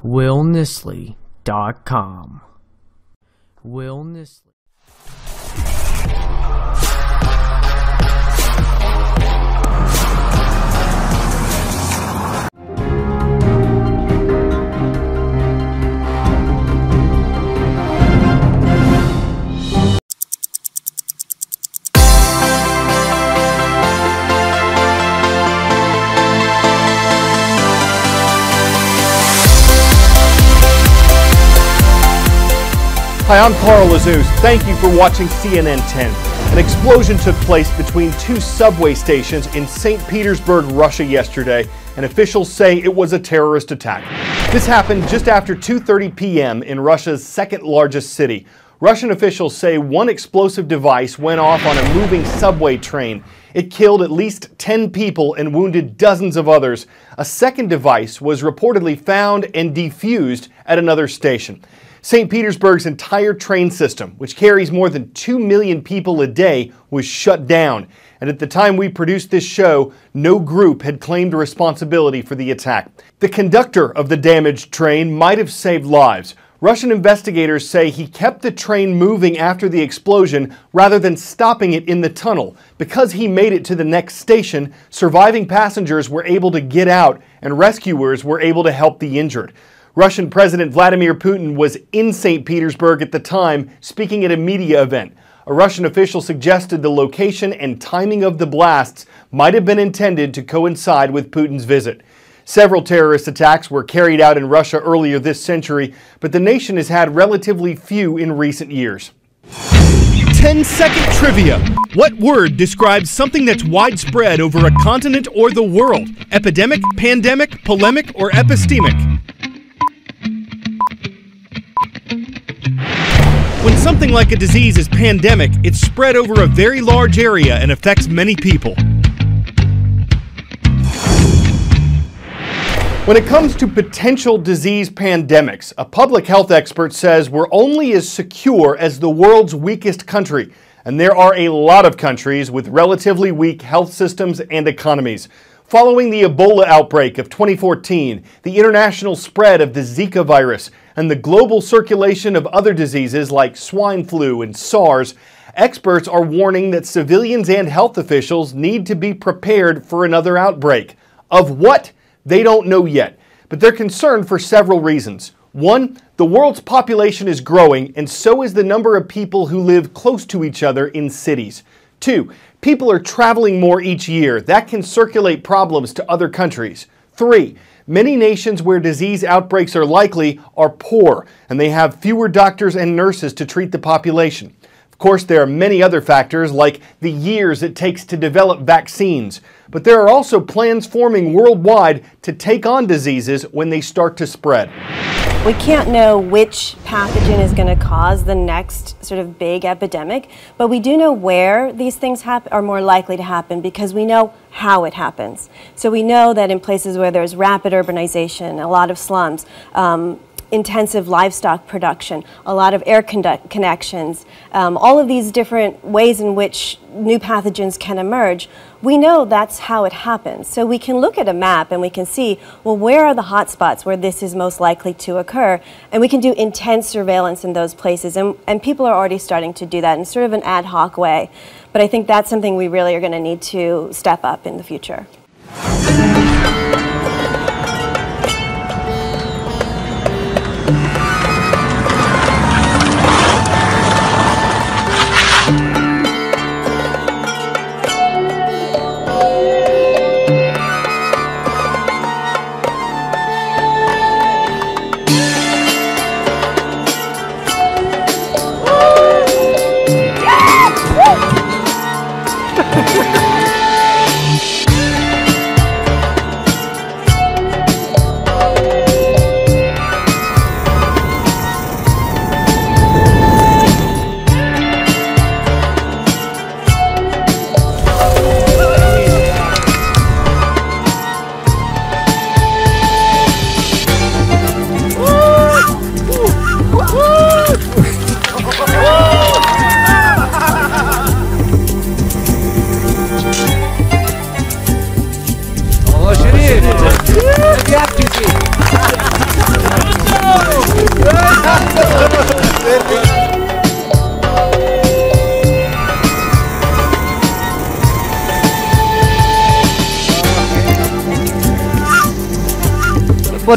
willnisley.com. Will Nisley. Hi, I'm Carl Lazouz. Thank you for watching CNN 10. An explosion took place between two subway stations in St. Petersburg, Russia yesterday, and officials say it was a terrorist attack. This happened just after 2:30 p.m. in Russia's second largest city. Russian officials say one explosive device went off on a moving subway train. It killed at least 10 people and wounded dozens of others. A second device was reportedly found and defused at another station. St. Petersburg's entire train system, which carries more than 2 million people a day, was shut down. And at the time we produced this show, no group had claimed responsibility for the attack. The conductor of the damaged train might have saved lives. Russian investigators say he kept the train moving after the explosion rather than stopping it in the tunnel. Because he made it to the next station, surviving passengers were able to get out and rescuers were able to help the injured. Russian President Vladimir Putin was in St. Petersburg at the time, speaking at a media event. A Russian official suggested the location and timing of the blasts might have been intended to coincide with Putin's visit. Several terrorist attacks were carried out in Russia earlier this century, but the nation has had relatively few in recent years. 10-second trivia. What word describes something that's widespread over a continent or the world? Epidemic, pandemic, polemic, or epistemic? When something like a disease is pandemic, it's spread over a very large area and affects many people. When it comes to potential disease pandemics, a public health expert says we're only as secure as the world's weakest country, and there are a lot of countries with relatively weak health systems and economies. Following the Ebola outbreak of 2014, the international spread of the Zika virus, and the global circulation of other diseases like swine flu and SARS, experts are warning that civilians and health officials need to be prepared for another outbreak. Of what? They don't know yet, but they're concerned for several reasons. One, the world's population is growing, and so is the number of people who live close to each other in cities. Two, people are traveling more each year. That can circulate problems to other countries. Three, many nations where disease outbreaks are likely are poor, and they have fewer doctors and nurses to treat the population. Of course, there are many other factors like the years it takes to develop vaccines, but there are also plans forming worldwide to take on diseases when they start to spread. We can't know which pathogen is going to cause the next sort of big epidemic, but we do know where these things are more likely to happen because we know how it happens. So we know that in places where there's rapid urbanization, a lot of slums, intensive livestock production, a lot of air connections, all of these different ways in which new pathogens can emerge, we know that's how it happens. So we can look at a map and we can see, well, where are the hot spots where this is most likely to occur? And we can do intense surveillance in those places. And people are already starting to do that in sort of an ad hoc way. But I think that's something we really are going to need to step up in the future.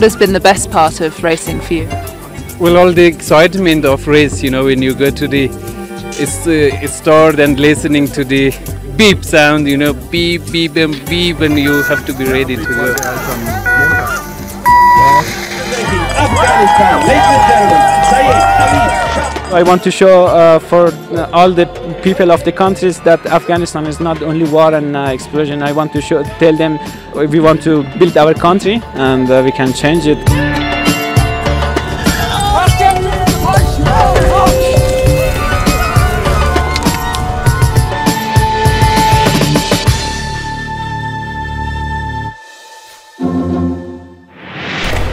what has been the best part of racing for you? Well, all the excitement of race, when you go to the start and listening to the beep sound, beep, beep, and beep, and you have to be ready to go. I want to show for all the people of the countries that Afghanistan is not only war and explosion. I want to tell them we want to build our country and we can change it.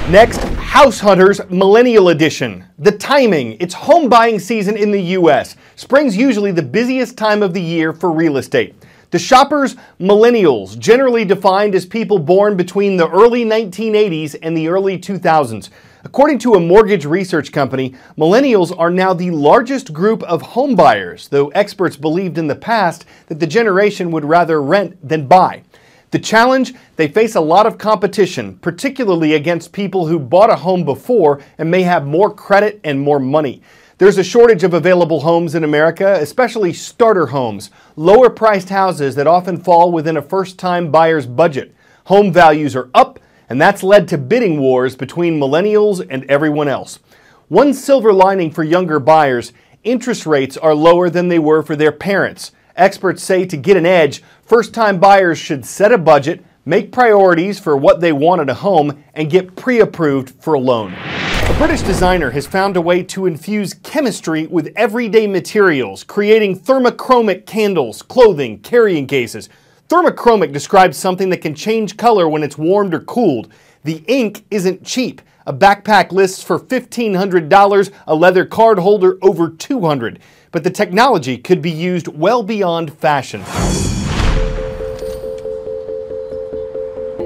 Next, House Hunters Millennial Edition. The timing, it's home buying season in the US. Spring's usually the busiest time of the year for real estate. The shoppers, millennials, generally defined as people born between the early 1980s and the early 2000s. According to a mortgage research company, millennials are now the largest group of home buyers, though experts believed in the past that the generation would rather rent than buy. The challenge? They face a lot of competition, particularly against people who bought a home before and may have more credit and more money. There's a shortage of available homes in America, especially starter homes, lower-priced houses that often fall within a first-time buyer's budget. Home values are up, and that's led to bidding wars between millennials and everyone else. One silver lining for younger buyers, interest rates are lower than they were for their parents. Experts say to get an edge, first-time buyers should set a budget, make priorities for what they want in a home, and get pre-approved for a loan. A British designer has found a way to infuse chemistry with everyday materials, creating thermochromic candles, clothing, carrying cases. Thermochromic describes something that can change color when it's warmed or cooled. The ink isn't cheap. A backpack lists for $1,500, a leather card holder over $200. But the technology could be used well beyond fashion.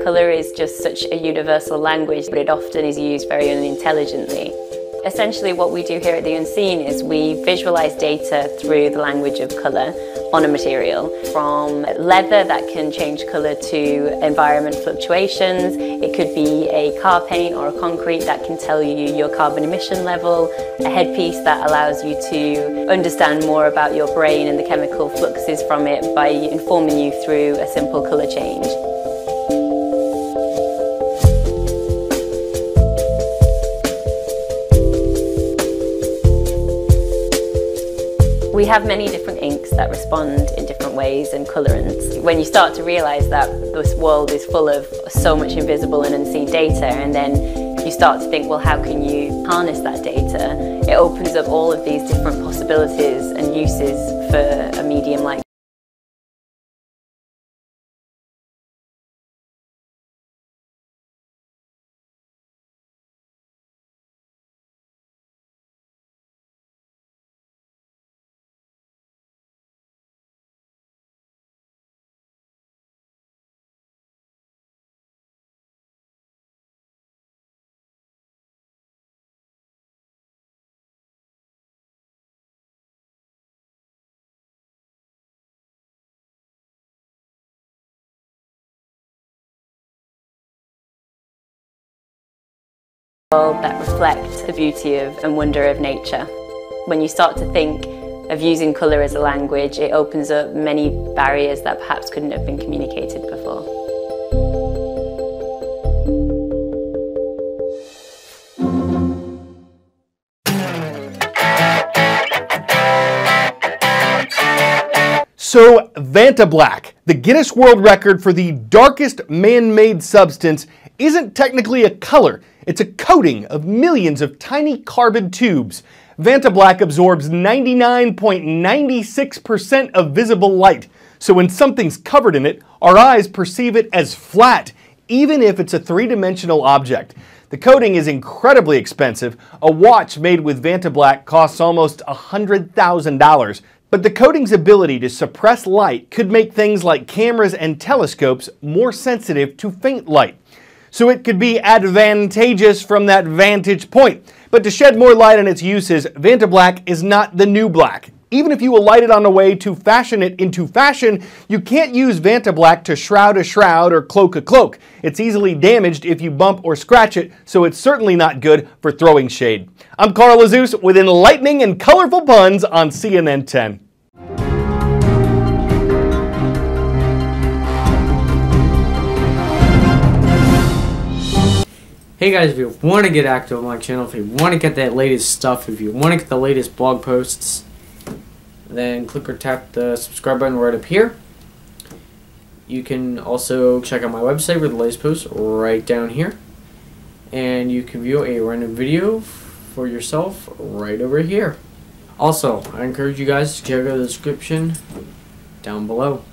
Colour is just such a universal language, but it often is used very unintelligently. Essentially what we do here at The Unseen is we visualise data through the language of colour on a material. From leather that can change colour to environment fluctuations, it could be a car paint or a concrete that can tell you your carbon emission level, a headpiece that allows you to understand more about your brain and the chemical fluxes from it by informing you through a simple colour change. We have many different inks that respond in different ways and colorants. When you start to realise that this world is full of so much invisible and unseen data, and then you start to think, well, how can you harness that data? It opens up all of these different possibilities and uses for a medium like that reflect the beauty of and wonder of nature. When you start to think of using colour as a language, it opens up many barriers that perhaps couldn't have been communicated before. So, Vantablack, the Guinness World Record for the darkest man-made substance, isn't technically a color. It's a coating of millions of tiny carbon tubes. Vantablack absorbs 99.96% of visible light. So when something's covered in it, our eyes perceive it as flat, even if it's a three-dimensional object. The coating is incredibly expensive. A watch made with Vantablack costs almost $100,000. But the coating's ability to suppress light could make things like cameras and telescopes more sensitive to faint light. So it could be advantageous from that vantage point. But to shed more light on its uses, Vantablack is not the new black. Even if you alighted on a way to fashion it into fashion, you can't use Vantablack to shroud a shroud or cloak a cloak. It's easily damaged if you bump or scratch it, so it's certainly not good for throwing shade. I'm Carl Azus with enlightening and colorful puns on CNN 10. Hey guys, if you want to get active on my channel, if you want to get that latest stuff, if you want to get the latest blog posts, then click or tap the subscribe button right up here. You can also check out my website with the latest posts right down here. And you can view a random video for yourself right over here. Also, I encourage you guys to check out the description down below.